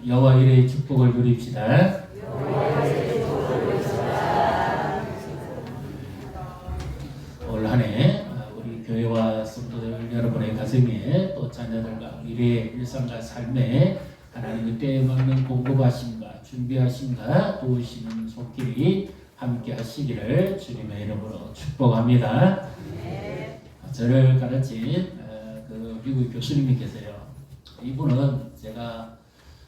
여호와 이레의 축복을 누립시다. 올 한해 우리 교회와 성도들 여러분의 가정에 또 자녀들과 미래의 일상과 삶에 하나님의 때에 맞는 공급하심과 준비하심과 도우시는 손길이 함께 하시기를 주님의 이름으로 축복합니다. 저를 가르친 그 미국 교수님이 계세요. 이분은 제가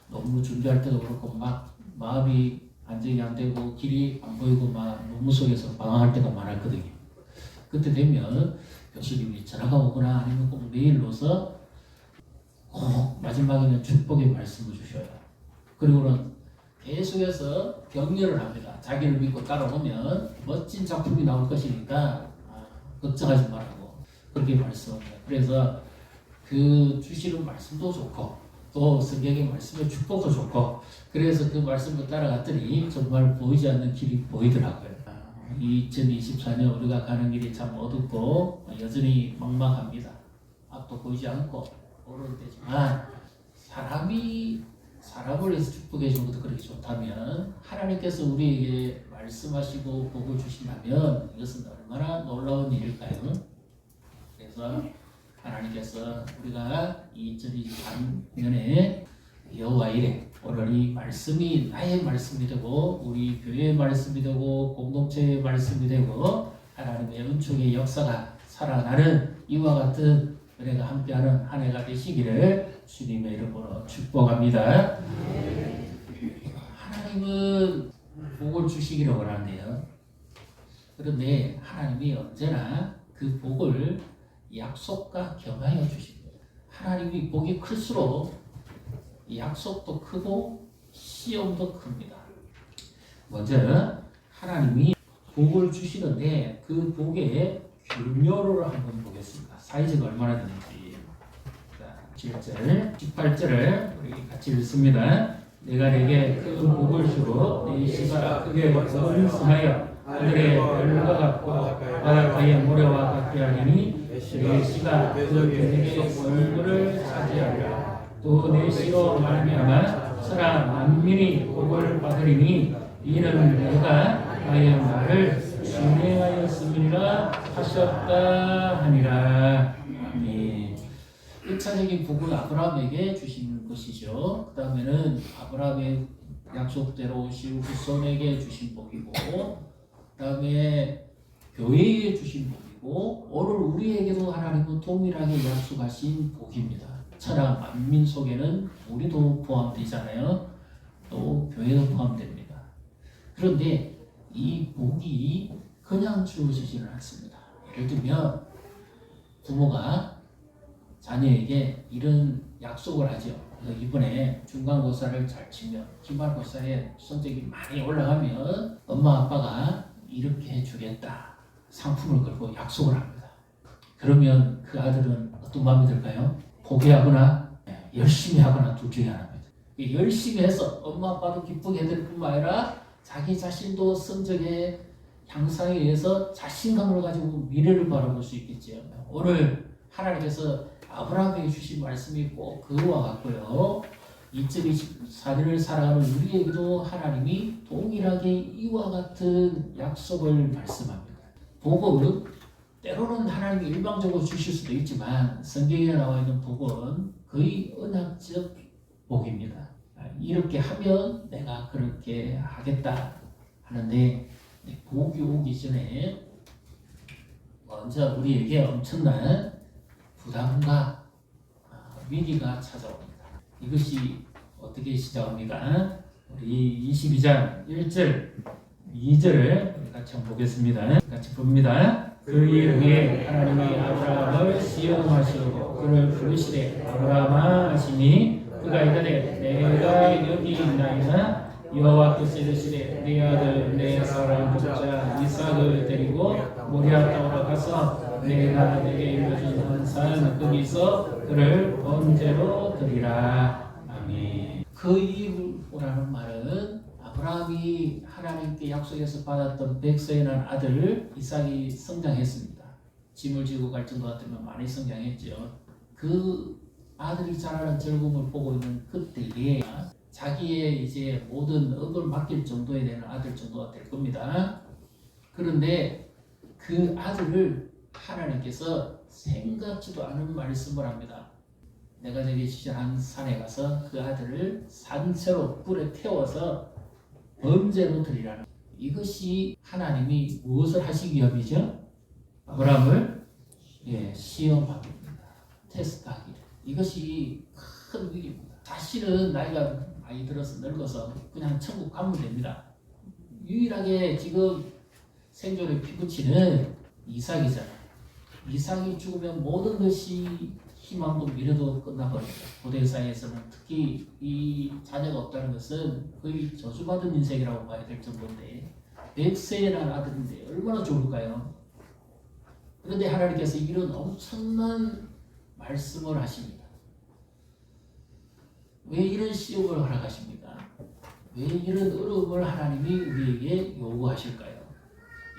논문 준비할 때도 그렇고 막 마음이 안정이 안 되고 길이 안 보이고 막 논문 속에서 방황할 때가 많았거든요. 그때 되면 교수님이 전화가 오거나 아니면 꼭 메일로서 꼭 마지막에는 축복의 말씀을 주셔요. 그리고는 계속해서 격려를 합니다. 자기를 믿고 따라오면 멋진 작품이 나올 것이니까 걱정하지 말라고 그렇게 말씀합니다. 그래서 그 주시는 말씀도 좋고 또 성경의 말씀의 축복도 좋고 그래서 그 말씀을 따라갔더니 정말 보이지 않는 길이 보이더라고요. 2024년 우리가 가는 길이 참 어둡고 여전히 막막합니다. 앞도 보이지 않고 어려울 때지만 사람을 위해서 축복해 주는 것도 그렇게 좋다면 하나님께서 우리에게 말씀하시고 복을 주신다면 이것은 얼마나 놀라운 일일까요? 그래서 하나님께서 우리가 2023년에 여호와 이레 오늘 이 말씀이 나의 말씀이 되고 우리 교회의 말씀이 되고 공동체의 말씀이 되고 하나님의 은총의 역사가 살아나는 이와 같은 은혜가 함께하는 한 해가 되시기를 주님의 이름으로 축복합니다. 하나님은 복을 주시기를 원하는데요. 그런데 하나님이 언제나 그 복을 약속과 겸하여 주십니다. 하나님이 복이 클수록 약속도 크고 시험도 큽니다. 먼저 하나님이 복을 주시는데 그 복의 규모를 한번 보겠습니다. 사이즈가 얼마나 되는지. 7절, 18절을 우리 같이 읽습니다. 내가 내게 그 복을 주고 네 씨가 크게 번성하여 하늘의 별과 같고 바닷가의 모래와 같게 하리니 네 씨가 그 대중의 얼굴을 차지하리라. 또 내 씨로 말미암아 천하 만민이 복을 받으리니 이는 내가 나의 말을 준행하였음이라 하셨다 하니라. 아멘. 1차적인 복을 아브라함에게 주신 것이죠. 그 다음에는 아브라함의 약속대로 오실 후손에게 주신 복이고 그 다음에 교회에 주신 복이고 오늘 우리에게도 하나님은 동일하게 약속하신 복입니다. 천하 만민 속에는 우리도 포함되잖아요. 또 교회도 포함됩니다. 그런데 이 복이 그냥 주어지지는 않습니다. 예를 들면 부모가 자녀에게 이런 약속을 하죠. 이번에 중간고사를 잘 치면 기말고사에 성적이 많이 올라가면 엄마 아빠가 이렇게 해주겠다 상품을 걸고 약속을 합니다. 그러면 그 아들은 어떤 마음이 들까요? 포기하거나 열심히 하거나 둘 중에 하나입니다. 열심히 해서 엄마 아빠도 기쁘게 해드릴 뿐만 아니라 자기 자신도 성적의 향상에 의해서 자신감을 가지고 미래를 바라볼 수 있겠죠. 오늘 하나님께서 아브라함에게 주신 말씀이 꼭 그와 같고요. 2024년을 살아가는 우리에게도 하나님이 동일하게 이와 같은 약속을 말씀합니다. 복은 때로는 하나님이 일방적으로 주실 수도 있지만 성경에 나와 있는 복은 거의 언약적 복입니다. 이렇게 하면 내가 그렇게 하겠다 하는데 복이 오기 전에 먼저 우리에게 엄청난 부담과 위기가 찾아옵니다. 이것이 어떻게 시작합니까? 우리 22장 1절 2절을 같이 한번 보겠습니다. 같이 봅니다. 그 이후에 하나님이 아브라함을 시험하시고 그를 부르시되 아브라함아 하시니 그가 이르되 내가 여기 있나이다. 여호와께서 이르시되 네 아들 내 사랑 자 이삭을 데리고 모리아 땅으로 가서 내가 네게 일러준 산 거기서 그를 번제로 드리라. 아멘. 그 이후라는 말은 아브라함이 하나님께 약속해서 받았던 백세의 난 아들 이삭이 성장했습니다. 짐을 지고 갈 정도 같으면 많이 성장했죠. 그 아들이 자라는 즐거움을 보고 있는 그때에 자기의 이제 모든 업을 맡길 정도에 되는 아들 정도가 될 겁니다. 그런데 그 아들을 하나님께서 생각지도 않은 말씀을 합니다. 내가 저기 지정한 산에 가서 그 아들을 산채로 불에 태워서 번제로 드리라는, 이것이 하나님이 무엇을 하시기 위함이죠? 아브라함을 시험합니다. 테스트하기. 이것이 큰 위기입니다. 자신은 나이가 많이 들어서 늙어서 그냥 천국 가면 됩니다. 유일하게 지금 생존에 피부치는 이삭이잖아요. 이삭이 죽으면 모든 것이 희망도 미래도 끝나버립니다. 고대 사회에서는 특히 이 자녀가 없다는 것은 거의 저주받은 인생이라고 봐야 될 정도인데, 100세에 난 아들인데 얼마나 좋을까요? 그런데 하나님께서 이런 엄청난 말씀을 하십니다. 왜 이런 시험을 허락하십니까? 왜 이런 어려움을 하나님이 우리에게 요구하실까요?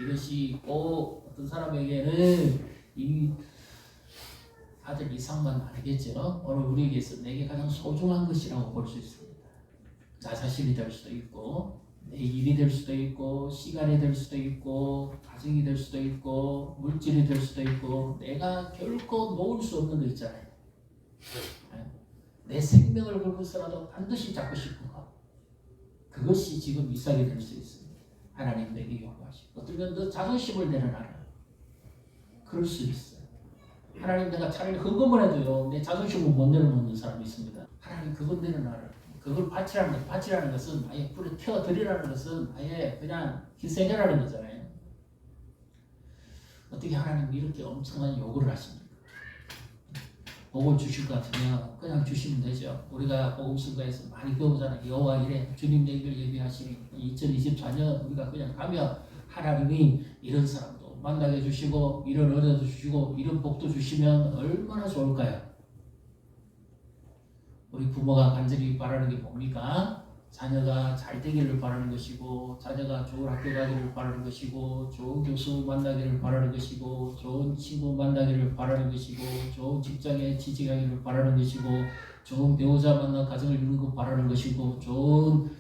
이것이 꼭 어떤 사람에게는 이 아들 이상만 아니겠죠. 오늘 우리에게서 내게 가장 소중한 것이라고 볼 수 있습니다. 나 자신이 될 수도 있고, 내 일이 될 수도 있고, 시간이 될 수도 있고, 가정이 될 수도 있고, 물질이 될 수도 있고, 내가 결코 놓을 수 없는 거 있잖아요. 내 생명을 걸고서라도 반드시 잡고 싶은 것, 그것이 지금 이삭이 될 수 있습니다. 하나님 내게 요구하시고, 어쩌면 너 자존심을 내려놔라. 그럴 수 있어요. 하나님, 내가 차라리 헌금을 해도요 내 자존심을 못 내려놓는 사람이 있습니다. 하나님, 그건 내려놔라. 그걸 바치라는 것은 아예 불에 태워드리라는 것은 아예 그냥 희생해라는 거잖아요. 어떻게 하나님 이렇게 엄청난 요구를 하십니까? 복을 주실 것 같으면 그냥 주시면 되죠. 우리가 복음성가에서 많이 배우잖아요. 여호와 이래 주님 얘기를 예비하시니 2024년 우리가 그냥 가면 하나님이 이런 사람도 만나게 해주시고 이런 은혜도 주시고 이런 복도 주시면 얼마나 좋을까요? 우리 부모가 간절히 바라는 게 뭡니까? 자녀가 잘 되기를 바라는 것이고, 자녀가 좋은 학교 가기를 바라는 것이고, 좋은 교수 만나기를 바라는 것이고, 좋은 친구 만나기를 바라는 것이고, 좋은 직장에 취직하기를 바라는 것이고, 좋은 배우자 만나 가정을 이루는 거 바라는 것이고, 좋은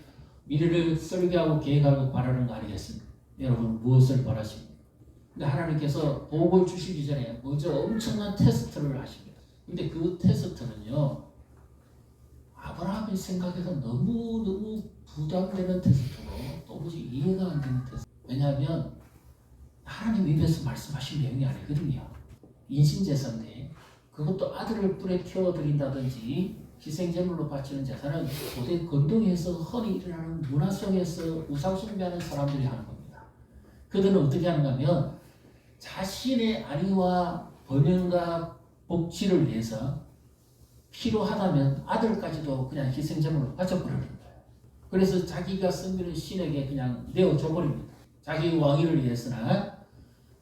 미래를 설계하고 계획하고 바라는 거 아니겠습니까? 여러분, 무엇을 바라십니까? 근데 하나님께서 복을 주시기 전에 먼저 엄청난 테스트를 하십니다. 근데 그 테스트는요, 아브라함의 생각에서 너무너무 부담되는 테스트로 도무지 이해가 안 되는 테스트. 왜냐하면 하나님 입에서 말씀하신 내용이 아니거든요. 인신제사인데, 그것도 아들을 불에 태워드린다든지 희생제물로 바치는 제사는 고대 건동에서 흔히 일어나는 문화 속에서 우상숭배하는 사람들이 하는 겁니다. 그들은 어떻게 하는가 하면 자신의 안위와 번영과 복지를 위해서 필요하다면 아들까지도 그냥 희생제물로 바쳐버리는 거예요. 그래서 자기가 섬기는 신에게 그냥 내어줘버립니다. 자기 왕위를 위해서나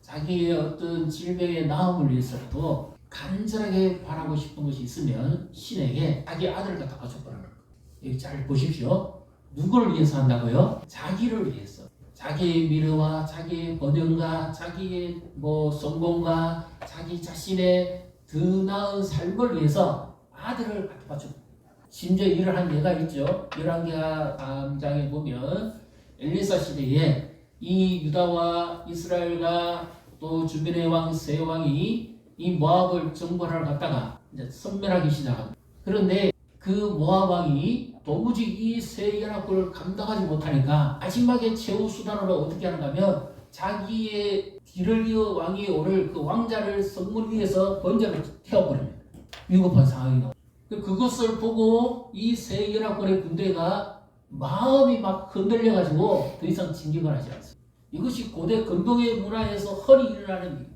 자기의 어떤 질병의 나음을 위해서라도 간절하게 바라고 싶은 것이 있으면 신에게 자기 아들을 갖다 바쳐버리는 거예요. 여기 잘 보십시오. 누구를 위해서 한다고요? 자기를 위해서. 자기의 미래와 자기의 번영과 자기의 성공과 자기 자신의 더 나은 삶을 위해서 아들을 갖다 바쳐줍니다. 심지어 일을 한 예가 있죠. 열왕기하 3장에 보면 엘리사 시대에 이 유다와 이스라엘과 또 주변의 왕 세 왕이 이 모압을 정벌하러 갔다가 이제 섬멸하기 시작합니다. 그런데 그 모압 왕이 도무지 이 세 연합군을 감당하지 못하니까 마지막에 최후 수단으로 어떻게 하는가 하면 자기의 뒤를 이어 왕이 오를 그 왕자를 성문 위에서 번제로 태워버립니다. 위급한 상황이 나옵니다. 그것을 보고 이 세 연합군의 군대가 마음이 막 흔들려가지고 더 이상 진격을 하지 않습니다. 이것이 고대 건동의 문화에서 흔히 일어나는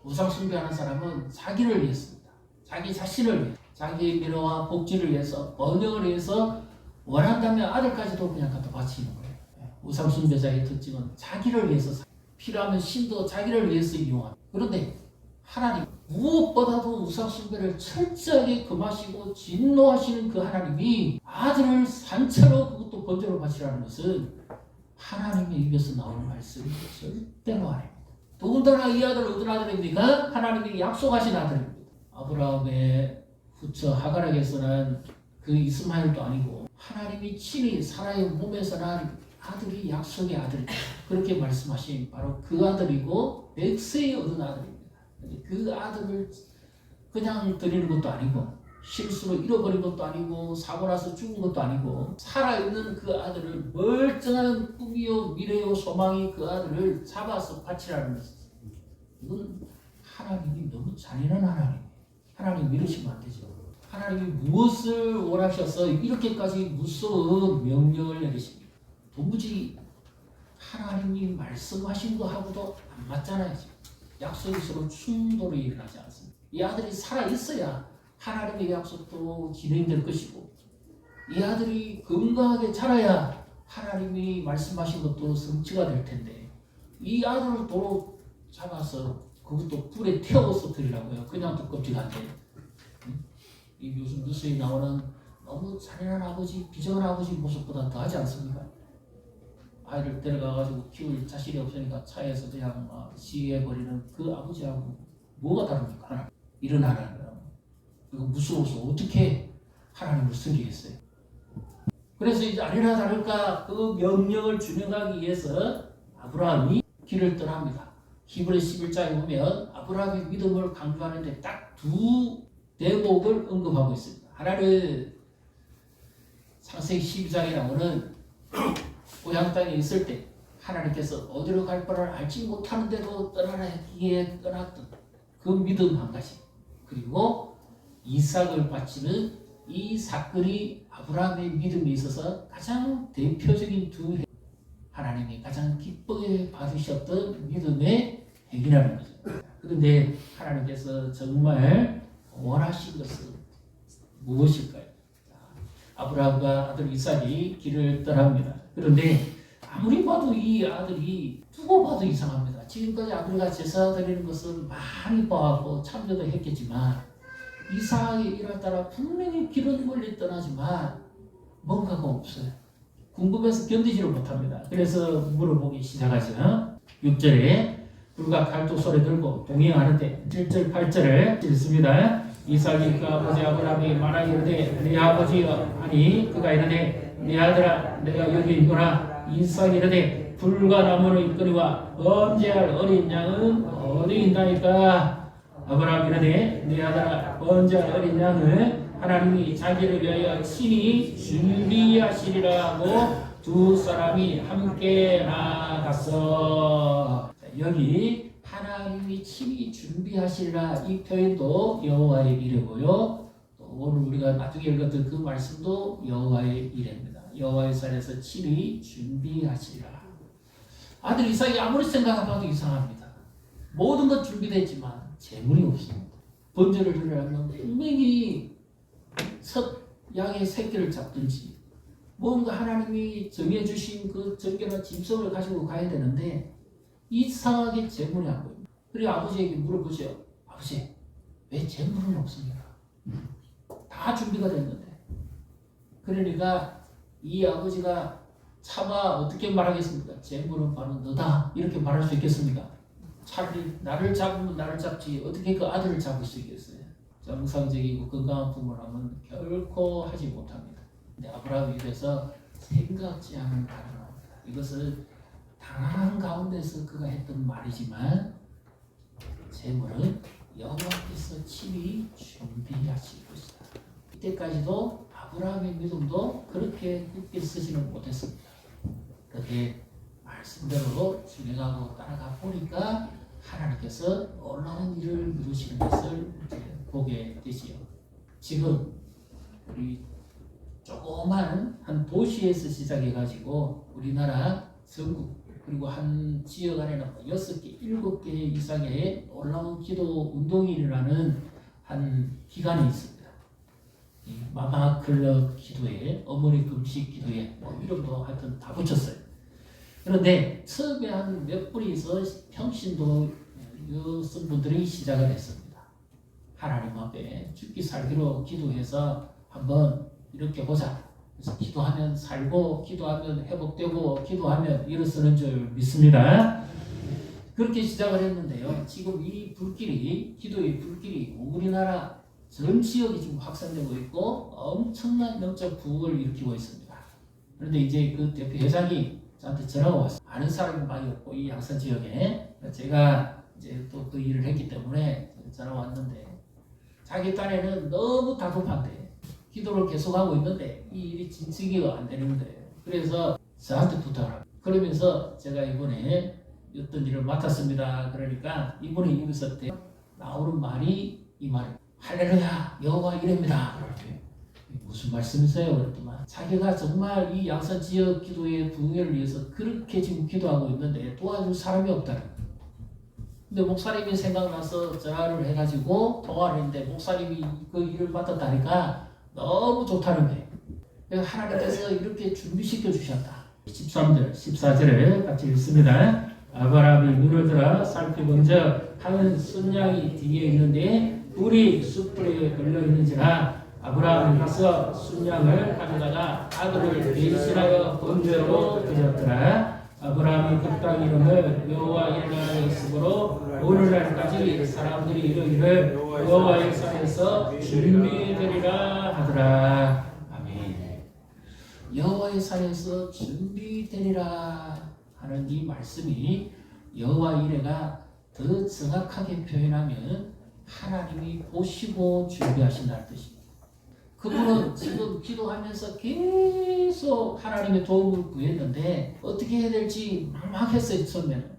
우상 숭배하는 사람은 자기를 위해서입니다. 자기 자신을 위해, 자기의 미래와 복지를 위해서, 번영을 위해서 원한다면 아들까지도 그냥 갖다 바치는 거예요. 우상 숭배자의 특징은 자기를 위해서, 필요하면 신도 자기를 위해서 이용합니다. 그런데 하나님, 무엇보다도 우상 숭배를 철저하게 금하시고 진노하시는 그 하나님이 아들을 산채로 그것도 번제로 바치라는 것은 하나님의 입에서 나오는 말씀이 절대로 아닙니다. 더군다나 이 아들은 어떤 아들입니까? 하나님이 약속하신 아들입니다. 아브라함의 후처 하갈에게서 난 그 이스마엘도 아니고 하나님이 친히 사라의 몸에서 난 아들이 약속의 아들이다. 그렇게 말씀하신 바로 그 아들이고 백세에 얻은 아들입니다. 그 아들을 그냥 드리는 것도 아니고 실수로 잃어버린 것도 아니고 사고 나서 죽은 것도 아니고 살아있는 그 아들을 멀쩡한 꿈이요 미래요 소망이 그 아들을 잡아서 바치라는 것이죠. 이건 하나님이 너무 잔인한 하나님이에요. 하나님 믿으시면 안 되죠. 하나님이 무엇을 원하셔서 이렇게까지 무서운 명령을 내리십니까? 도무지 하나님이 말씀하신 거하고도 안 맞잖아요. 약속이 서로 충돌이 일어나지 않습니다. 이 아들이 살아있어야 하나님의 약속도 진행될 것이고 이 아들이 건강하게 자라야 하나님이 말씀하신 것도 성취가 될 텐데 이 아들을 도로 잡아서 그것도 불에 태워서 드리라고요. 그냥 또 껍질한테. 이 요즘 뉴스에 나오는 너무 잔인한 아버지, 비정한 아버지 모습보다 더하지 않습니까? 아이를 데려가가지고 키울 자신이 없으니까 차에서 그냥 시해버리는 그 아버지하고 뭐가 다릅니까? 이런 하나님. 이거 무서워서 어떻게 하나님을 섬기겠어요? 그래서 이제 아니나 다를까 그 명령을 준행하기 위해서 아브라함이 길을 떠납니다. 히브리 11장에 보면 아브라함의 믿음을 강조하는데 딱 두 대목을 언급하고 있습니다. 하나는 창세기 12장에 나오는 고향 땅에 있을 때 하나님께서 어디로 갈 바를 알지 못하는데도 떠나라 했기에 떠났던 그 믿음 한 가지, 그리고 이삭을 바치는 이 사건이 아브라함의 믿음에 있어서 가장 대표적인 두 하나님이 가장 기쁘게 받으셨던 믿음의 행위라는 거죠. 그런데 하나님께서 정말 원하신 것은 무엇일까요? 아브라함과 아들 이삭이 길을 떠납니다. 그런데 아무리 봐도 이 아들이 두고 봐도 이상합니다. 지금까지 아버지가 제사 드리는 것을 많이 봐하고 참여도 했겠지만 이삭의 일을 따라 분명히 길은 멀리 떠나지만 뭔가가 없어요. 궁금해서 견디지를 못합니다. 그래서 물어보기 시작하죠. 6절에 불과 칼도 소리 들고 동행하는데 7절 8절을 읽습니다. 이삭이 그 아버지 아브라함이 말하기 이르되 네 아버지여 하니 그가 이르되 네 아들아 내가 여기 있노라. 이삭이 이르되 불과 나무를 있거니와 번제할 어린 양은 어디 있나이까. 아브라함이 이르되 네 아들아 번제할 어린 양을 하나님이 자기를 위하여 친히 준비하시리라 하고 두 사람이 함께 나갔어. 여기 하나님이 친히 준비하시리라 이 표현도 여호와의 이레고요. 또 오늘 우리가 나중에 읽었던 그 말씀도 여호와의 이레입니다. 여호와의 산에서 친히 준비하시리라. 아들 이삭이 아무리 생각해봐도 이상합니다. 모든 것 준비됐지만 재물이 없습니다. 번제를 드리려면 분명히 첫 양의 새끼를 잡든지 뭔가 하나님이 정해주신 그 정결한 짐승을 가지고 가야 되는데 이상하게 재물이 안 보입니다. 그리고 아버지에게 물어보죠. 아버지 왜 재물은 없습니까? 다 준비가 됐는데. 그러니까 이 아버지가 차마 어떻게 말하겠습니까? 재물은 바로 너다 이렇게 말할 수 있겠습니까? 차라리 나를 잡으면 나를 잡지 어떻게 그 아들을 잡을 수 있겠어요? 정상적이고 건강한 부모라면 결코 하지 못합니다. 근데 아브라함이 이래서 생각지 않은 말을 합니다. 이것을 당황한 가운데서 그가 했던 말이지만 재물은 여호와께서 친히 준비하실 것이다. 이때까지도 아브라함의 믿음도 그렇게 굳게 쓰지는 못했습니다. 그렇게 말씀대로 진행하고 따라가 보니까 하나님께서 놀라운 일을 이루시는 것을 보게 되지요. 지금 우리 조그만 한 도시에서 시작해가지고 우리나라 전국 그리고 한 지역 안에는 6개, 7개 이상의 놀라운 기도 운동이 일어나는 한 기관이 있습니다. 마마클럽 기도회, 어머니 금식 기도회 이름도 하여튼 다 붙였어요. 그런데 처음에 한 몇 분이서 평신도 여성분들이 시작을 했습니다. 하나님 앞에 죽기 살기로 기도해서 한번 이렇게 보자. 그래서 기도하면 살고 기도하면 회복되고 기도하면 일어서는 줄 믿습니다. 그렇게 시작을 했는데요. 지금 이 불길이 기도의 불길이 우리나라 전 지역이 지금 확산되고 있고 엄청난 영적 부흥을 일으키고 있습니다. 그런데 이제 그 대표 회장이 저한테 전화가 왔어요. 아는 사람이 많이 없고 이 양산 지역에 제가 이제 또 그 일을 했기 때문에 전화가 왔는데 자기 딴에는 너무 다급한데 기도를 계속하고 있는데 이 일이 진척이가 안 되는 거예요. 그래서 저한테 부탁을 합니다. 그러면서 제가 이번에 어떤 일을 맡았습니다. 그러니까 이번에 여기서 나오는 말이 이 말이에요. 할렐루야 여호와 이레입니다. 무슨 말씀이세요? 그랬더만 자기가 정말 이 양산 지역 기도의 부흥을 위해서 그렇게 지금 기도하고 있는데 도와줄 사람이 없다는 거예요. 근데 목사님이 생각나서 전화를 해가지고 통화를 했는데 목사님이 그 일을 맡았다니까 너무 좋다는 거예요. 그래서 하나님께서 이렇게 준비시켜 주셨다. 13절, 14절을 같이 읽습니다. 아브라함이 눈을 들어 살피본즉 한 순양이 뒤에 있는데 뿔이 숯불에 걸려 있는지라 아브라함이 가서 순양을 가져다가 아들을 배신하여 번제로 드렸더라. 아브라함이 그 땅 이름을 여호와 이레라고 했으므로 오늘날까지 사람들이 이르기를 여호와의 산에서 준비되리라 하더라. 아멘. 여호와의 산에서 준비되리라 하는 이 말씀이 여호와 이레가 더 정확하게 표현하면 하나님이 보시고 준비하신다는 뜻입니다. 그분은 지금 기도하면서 계속 하나님의 도움을 구했는데 어떻게 해야 될지 막막했어요 처음에는.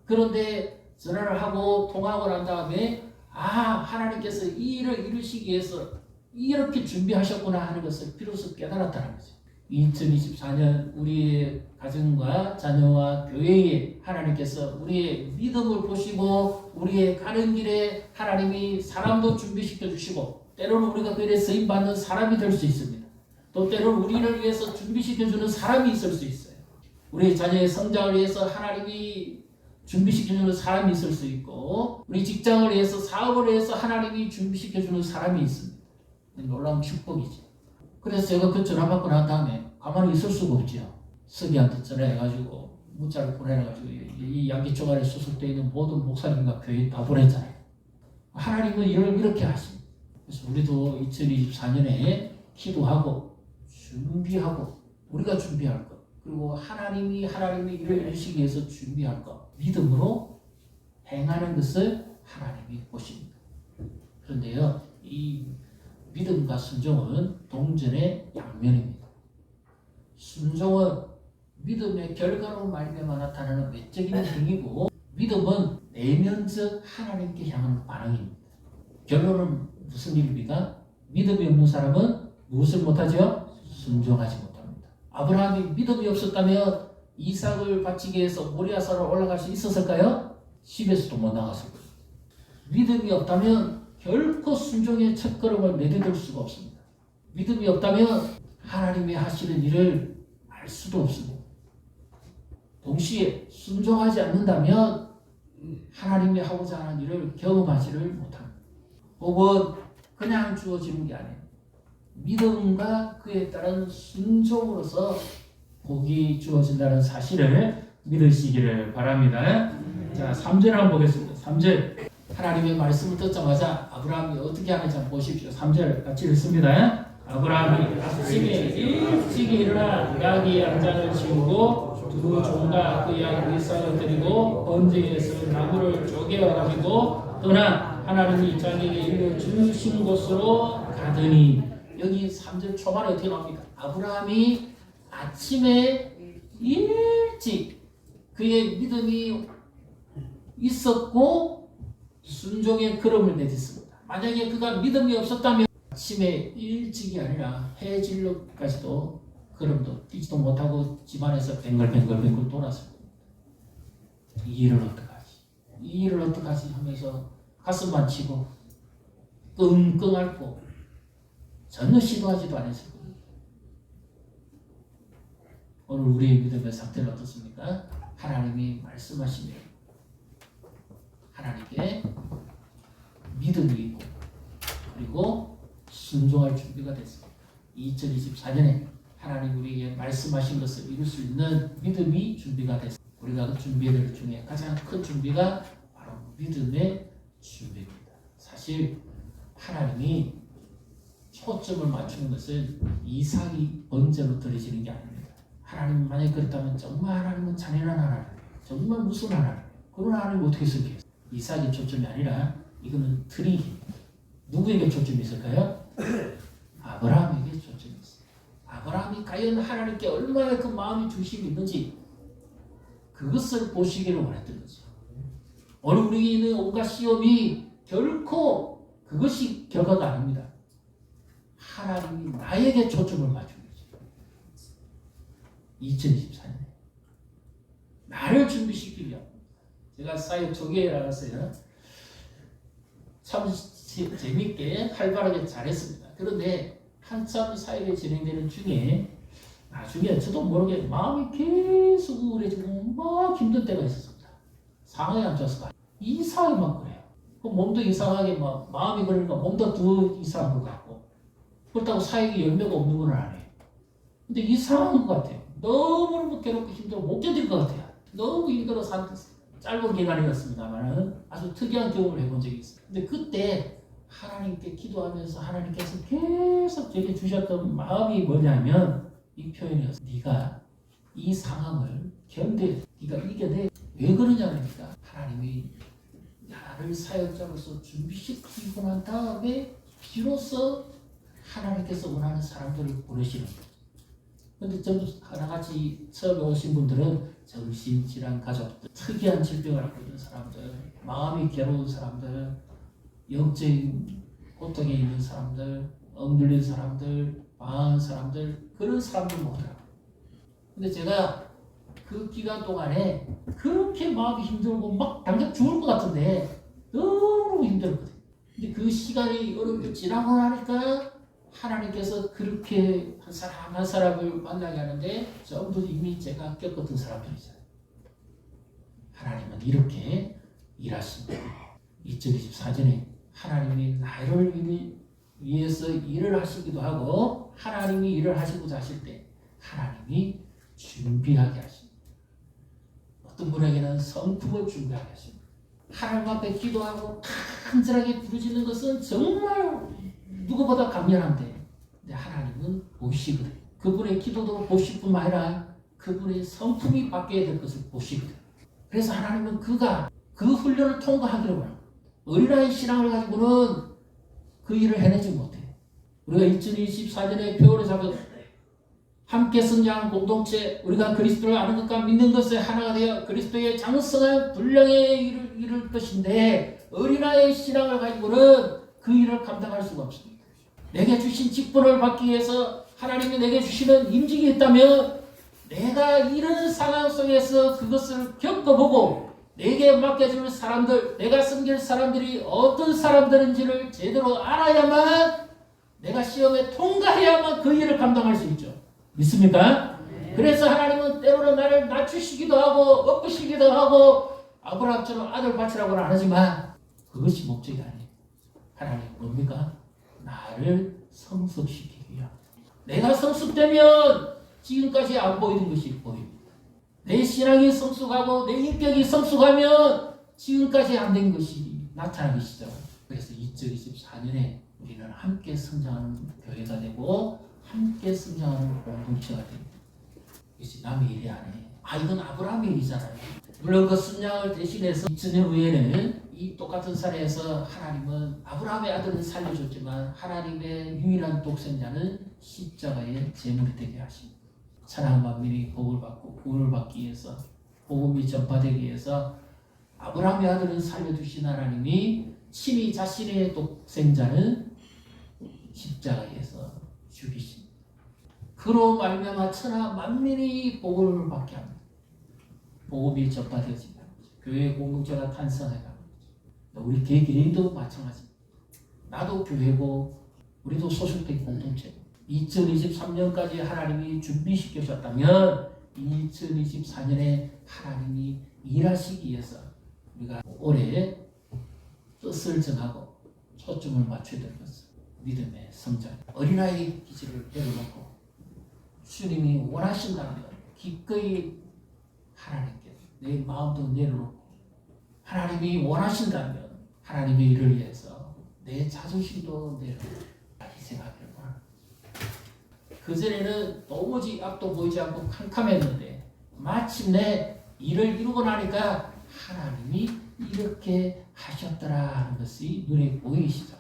그런데 전화를 하고 통화하고 난 다음에 하나님께서 이 일을 이루시기 위해서 이렇게 준비하셨구나 하는 것을 비로소 깨달았다는 거죠. 2024년 우리의 가정과 자녀와 교회에 하나님께서 우리의 믿음을 보시고 우리의 가는 길에 하나님이 사람도 준비시켜 주시고 때로는 우리가 그 일에 쓰임받는 사람이 될 수 있습니다. 또 때로는 우리를 위해서 준비시켜주는 사람이 있을 수 있어요. 우리 자녀의 성장을 위해서 하나님이 준비시켜주는 사람이 있을 수 있고 우리 직장을 위해서 사업을 위해서 하나님이 준비시켜주는 사람이 있습니다. 놀라운 축복이죠. 그래서 제가 그 전화 받고 난 다음에 가만히 있을 수가 없죠. 서기한테 전화해가지고 문자를 보내가지고 이 양기총알에 소속되어 있는 모든 목사님과 교회 다 보냈잖아요. 하나님은 일을 이렇게 하십니다. 그래서 우리도 2024년에 기도하고 준비하고 우리가 준비할 것 그리고 하나님이 일을 이루시기 위해서 준비할 것 믿음으로 행하는 것을 하나님이 보십니다. 그런데요 이 믿음과 순종은 동전의 양면입니다. 순종은 믿음의 결과로 말미암아 나타나는 외적인 행위고 믿음은 내면적 하나님께 향하는 반응입니다. 결론은 무슨 일입니까? 믿음이 없는 사람은 무엇을 못하죠? 순종하지 못합니다. 아브라함이 믿음이 없었다면 이삭을 바치기 위해서 모리아산으로 올라갈 수 있었을까요? 집에서도 못 나갔을 거예요. 믿음이 없다면 결코 순종의 첫걸음을 내디딜 수가 없습니다. 믿음이 없다면 하나님이 하시는 일을 알 수도 없습니다. 동시에 순종하지 않는다면 하나님이 하고자 하는 일을 경험하지를 못합니다. 복은 그냥 주어지는 게 아니에요. 믿음과 그에 따른 순종으로서 복이 주어진다는 사실을 믿으시기를 바랍니다. 자, 3절 한번 보겠습니다. 3절 하나님의 말씀을 듣자마자 아브라함이 어떻게 하는지 한번 보십시오. 3절 같이 읽습니다. 아브라함이 아침에 일찍 일어나 야기 양장을 지우고 두 종과 그 양 일상을 드리고 번제에서 나무를 쪼개어 가지고 떠나 하나님이 자기에게 일러주신 곳으로 가더니 여기 3절 초반에 어떻게 나옵니까? 아브라함이 아침에 일찍 그의 믿음이 있었고 순종의 걸음을 내딛습니다. 만약에 그가 믿음이 없었다면 아침에 일찍이 아니라 해질녘까지도 걸음도 뛰지도 못하고 집안에서 뱅글뱅글 돌았을 겁니다. 이 일을 어떡하지 하면서 가슴만 치고 끙끙 앓고 전혀 시도하지도 않았을 겁니다. 오늘 우리의 믿음의 상태는 어떻습니까? 하나님이 말씀하시면 하나님께 믿음이 있고 그리고 순종할 준비가 됐습니다. 2024년에 하나님 우리에게 말씀하신 것을 이룰 수 있는 믿음이 준비가 됐습니다. 우리가 그 준비해야 될 중에 가장 큰 준비가 바로 믿음의 준비입니다. 사실 하나님이 초점을 맞추는 것은 이삭이 번제로 드려지는 게 아닙니다. 하나님 만약에 그렇다면 정말 하나님은 잔인한 하나님, 정말 무슨 하나님, 그런 하나님 어떻게 쓰겠어요? 이삭의 초점이 아니라 이거는 트리. 누구에게 초점이 있을까요? 아브라함에게 초점이 있어요. 아브라함이 과연 하나님께 얼마나 그 마음이 중심이 있는지 그것을 보시기를 원했던 거죠. 오늘 우리에게 있는 온갖 시험이 결코 그것이 결과가 아닙니다. 하나님이 나에게 초점을 맞춘 거죠. 2024년에 나를 준비시키기 위한. 제가 사역 초기에 나갔어요. 참 재밌게 활발하게 잘했습니다. 그런데 한참 사역이 진행되는 중에 나중에 저도 모르게 마음이 계속 우울해지고 막 힘든 때가 있었습니다. 상황이 안 좋아서 이상하게 막 그래요. 몸도 이상하게 막 마음이 그러니까 몸도 더 이상한 것 같고 그렇다고 사역이 열매가 없는 건 아니에요. 근데 이상한 것 같아요. 너무 괴롭고 힘들고 못 견딜 것 같아요. 너무 힘들어서 짧은 기간이었습니다만 아주 특이한 경험을 해본 적이 있어요. 근데 그때 하나님께 기도하면서 하나님께서 계속 제게 주셨던 마음이 뭐냐면 이 표현이었어요. 네가 이 상황을 견뎌, 네가 이겨내. 왜 그러냐니까 하나님이 나를 사역자로서 준비시키고 난 다음에 비로소 하나님께서 원하는 사람들을 보내시는 거예요. 그런데 전부 하나같이 처음에 오신 분들은 정신질환 가족들, 특이한 질병을 앓고 있는 사람들, 마음이 괴로운 사람들, 영적인 고통에 있는 사람들, 억눌린 사람들, 망한 사람들, 그런 사람들 모으더라고요. 근데 제가 그 기간 동안에 그렇게 마음이 힘들고 막 당장 죽을 것 같은데 너무 힘들었거든요. 근데 그 시간이 어렵게 지나고 나니까 하나님께서 그렇게 한 사람 한 사람을 만나게 하는데 전부 이미 제가 겪었던 사람들이잖아요. 하나님은 이렇게 일하십니다. 2024년에 하나님이 나를 위해서 일을 하시기도 하고 하나님이 일을 하시고자 하실 때 하나님이 준비하게 하십니다. 어떤 분에게는 성품을 준비하게 하십니다. 하나님 앞에 기도하고 간절하게 부르짖는 것은 정말 누구보다 강렬한데 근데 하나님은 보시거든요. 그분의 기도도 보실 뿐만 아니라 그분의 성품이 바뀌어야 될 것을 보시거든요. 그래서 하나님은 그가 그 훈련을 통과하기를 원합니다. 어린아이 신앙을 가지고는 그 일을 해내지 못해요. 우리가 2024년에 표를 잡은 함께 성장한 공동체, 우리가 그리스도를 아는 것과 믿는 것에 하나가 되어 그리스도의 장성한 분량에 이를 것인데 어린아이의 신앙을 가지고는 그 일을 감당할 수가 없습니다. 내게 주신 직분을 받기 위해서 하나님이 내게 주시는 임직이 있다면 내가 이런 상황 속에서 그것을 겪어보고 내게 맡겨줄 사람들, 내가 섬길 사람들이 어떤 사람들인지를 제대로 알아야만 내가 시험에 통과해야만 그 일을 감당할 수 있죠. 믿습니까? 네. 그래서 하나님은 때로는 나를 낮추시기도 하고 엎으시기도 하고 아브라함처럼 아들 바치라고는 안 하지만 그것이 목적이 아니에요. 하나님 뭡니까? 나를 성숙시키기 위한. 내가 성숙되면 지금까지 안 보이는 것이 보입니다. 내 신앙이 성숙하고 내 인격이 성숙하면 지금까지 안 된 것이 나타나기 시작합니다. 그래서 2024년에 우리는 함께 성장하는 교회가 되고 함께 성장하는 공동체가 됩니다. 이것이 남의 일이 아니에요. 이건 아브라함의 일이잖아요. 물론 그 순양을 대신해서 2000년 후에는 이 똑같은 사례에서 하나님은 아브라함의 아들은 살려줬지만 하나님의 유일한 독생자는 십자가의 제물이 되게 하십니다. 천하 만민이 복을 받고 구원을 받기 위해서 복음이 전파되기 위해서 아브라함의 아들은 살려주신 하나님이 친히 자신의 독생자는 십자가에서 죽이십니다. 그로 말미암아 천하 만민이 복을 받게 합니다. 복음이 전파되어집니다. 교회 공동체가 탄생해갑니다. 우리 개개인도 마찬가지입니다. 나도 교회고 우리도 소속된 공동체고 2023년까지 하나님이 준비시켜주셨다면 2024년에 하나님이 일하시기 위해서 우리가 올해 뜻을 정하고 초점을 맞춰야 될 것은 믿음의 성장. 어린아이 기질을 내려놓고 주님이 원하신다면 기꺼이 하나님께 내 마음도 내려놓고 하나님이 원하신다면 하나님의 일을 위해서 내 자존심도 내려놓고 이 생각해봐. 그전에는 도무지 앞도 보이지 않고 캄캄했는데 마침내 일을 이루고 나니까 하나님이 이렇게 하셨더라 하는 것이 눈에 보이시죠.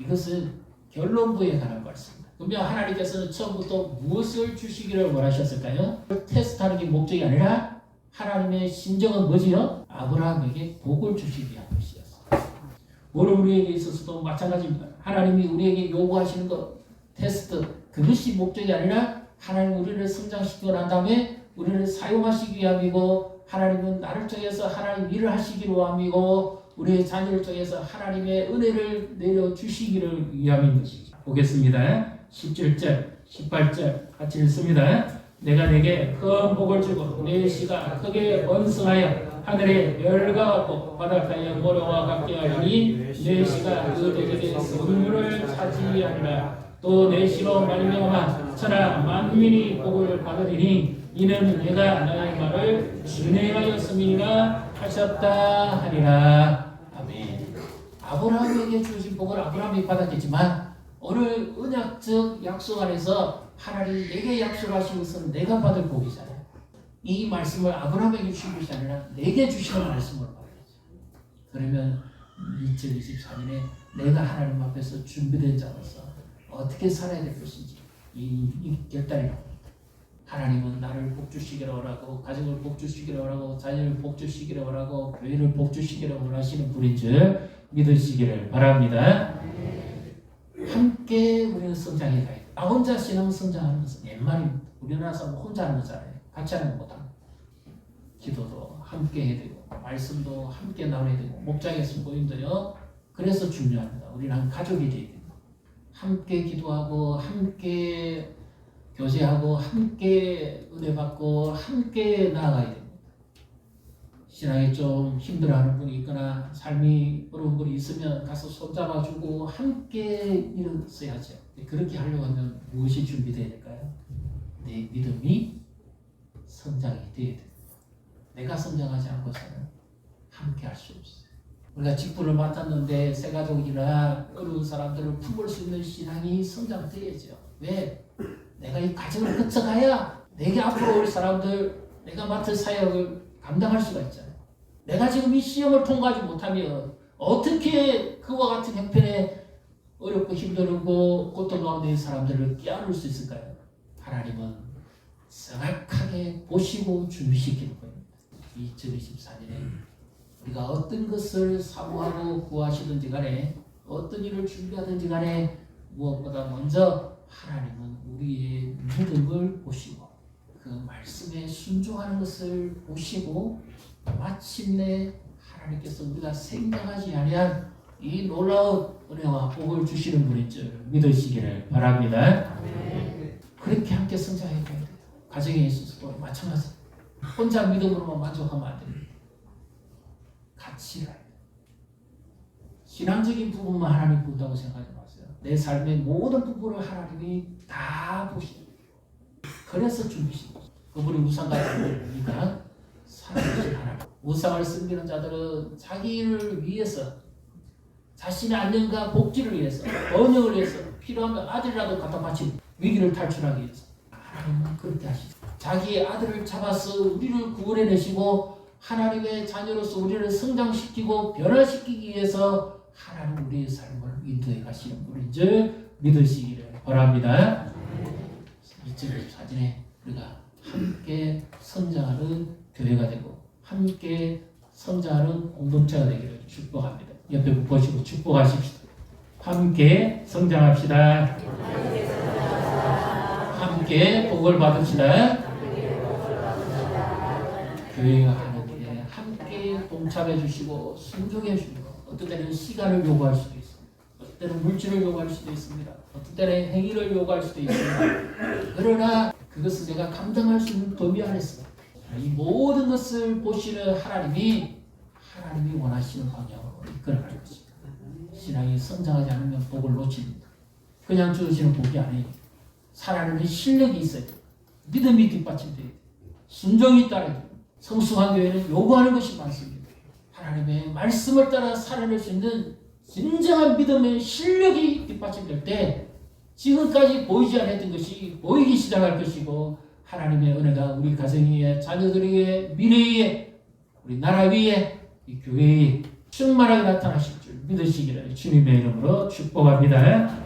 이것은 결론부에 관한 말씀입니다. 그러면 하나님께서는 처음부터 무엇을 주시기를 원하셨을까요? 테스트하는 게 목적이 아니라 하나님의 심정은 뭐지요? 아브라함에게 복을 주시기 위한 것이었어요. 오늘 우리에게 있어서도 마찬가지입니다. 하나님이 우리에게 요구하시는 것, 테스트, 그것이 목적이 아니라 하나님 우리를 성장시키고 난 다음에 우리를 사용하시기 위함이고, 하나님은 나를 통해서 하나님 일을 하시기로 함이고, 우리의 자녀를 통해서 하나님의 은혜를 내려주시기를 위함인 것이죠. 보겠습니다. 17절, 18절 같이 읽습니다. 내가 내게 큰 복을 주고 내 씨가 크게 번성하여 하늘의 별과 같고 바닷가의 모래와 같게 하리니 내 씨가 그 대적의 선물을 차지하리라. 또 내 씨로 말미암아 천하 만민이 복을 받으리니 이는 내가 나의 말을 준행하였음이니라 하셨다 하리라. 아멘. 아브라함에게 주신 복을 아브라함이 받았겠지만 오늘 언약적 약속 안에서 하나님 내게 약속하신 것은 내가 받을 복이잖아요. 이 말씀을 아브라함에게 주신 것이 아니라 내게 주시는 말씀으로 받아야죠. 그러면 2024년에 내가 하나님 앞에서 준비된 자로서 어떻게 살아야 될 것인지 이 결단이 나옵니다. 하나님은 나를 복주시기를 원하고 가정을 복주시기를 원하고 자녀를 복주시기를 원하고 교회를 복주시기를 원하시는 분인 줄 믿으시기를 바랍니다. 함께 우리는 성장해 가야 돼. 나 혼자 신앙 성장하는 것은 옛말입니다. 우리나라 사람 혼자 하는 거잖아요. 같이 하는 거 못합니다. 기도도 함께 해야 되고 말씀도 함께 나눠야 되고 목장에서 모임도요. 그래서 중요합니다. 우리는 한 가족이 돼야 됩니다. 함께 기도하고 함께 교제하고 함께 은혜 받고 함께 나아가야 됩니다. 신앙이 좀 힘들어하는 분이 있거나 삶이 어려운 분이 있으면 가서 손잡아주고 함께 일어서야죠. 그렇게 하려고 하면 무엇이 준비되어야 될까요? 내 믿음이 성장이 되어야 됩니다. 내가 성장하지 않고서는 함께 할 수 없어요. 우리가 직분을 맡았는데 새가족이나 어려운 사람들을 품을 수 있는 신앙이 성장되어야죠. 왜? 내가 이 과정을 거쳐가야 내게 앞으로 올 사람들, 내가 맡은 사역을 감당할 수가 있잖아요. 내가 지금 이 시험을 통과하지 못하면 어떻게 그와 같은 형편에 어렵고 힘들고 고통 가운데 있는 사람들을 깨안을 수 있을까요? 하나님은 정확하게 보시고 준비시키는 겁니다. 2024년에 우리가 어떤 것을 사모하고 구하시든지 간에 어떤 일을 준비하든지 간에 무엇보다 먼저 하나님은 우리의 믿음을 보시고 그 말씀에 순종하는 것을 보시고 마침내 하나님께서 우리가 생각하지 아니한 이 놀라운 은혜와 복을 주시는 분인 줄 믿으시기를 바랍니다. 그렇게 함께 성장해 가야 돼요. 가정에 있어서도 마찬가지. 혼자 믿음으로만 만족하면 안 됩니다. 같이 가야 돼요. 신앙적인 부분만 하나님 본다고 생각하지 마세요. 내 삶의 모든 부분을 하나님이 다 보시는 거예요. 그래서 준비신 거죠. 그분이 우상과 다르니까 살아계신 하나님. 우상을 섬기는 자들은 자기를 위해서 자신의 안녕과 복지를 위해서 번영을 위해서 필요하면 아들이라도 갖다 바친 위기를 탈출하기 위해서 하나님은 그렇게 하시죠. 자기의 아들을 잡아서 우리를 구원해내시고 하나님의 자녀로서 우리를 성장시키고 변화시키기 위해서 하나님 우리의 삶을 인도해 가시는 분인 줄 믿으시기를 바랍니다. 2024년에 우리가 함께 성장하는 교회가 되고 함께 성장하는 공동체가 되기를 축복합니다. 옆에 보시고 축복하십시다. 함께 성장합시다. 함께 복을 받읍시다. 교회가 하는 일에 함께 동참해 주시고 순종해 주시고 어떤 때는 시간을 요구할 수도 있습니다. 어떤 때는 물질을 요구할 수도 있습니다. 어떤 때는 행위를 요구할 수도 있습니다. 그러나 그것을 내가 감당할 수 있는 범위 안에서 이 모든 것을 보시는 하나님이 원하시는 방향으로 이끌어갈 것입니다. 신앙이 성장하지 않으면 복을 놓칩니다. 그냥 주시는 복이 아니에요. 살아내는 실력이 있어야 돼요. 믿음이 뒷받침돼야 돼요. 순종이 따라야 돼요. 성숙한 교회는 요구하는 것이 많습니다. 하나님의 말씀을 따라 살아낼 수 있는 진정한 믿음의 실력이 뒷받침될 때 지금까지 보이지 않았던 것이 보이기 시작할 것이고 하나님의 은혜가 우리 가정 위에 자녀들 위에 미래 위에 우리 나라 위에 이 교회에 충만하게 나타나실 줄 믿으시기를 주님의 이름으로 축복합니다.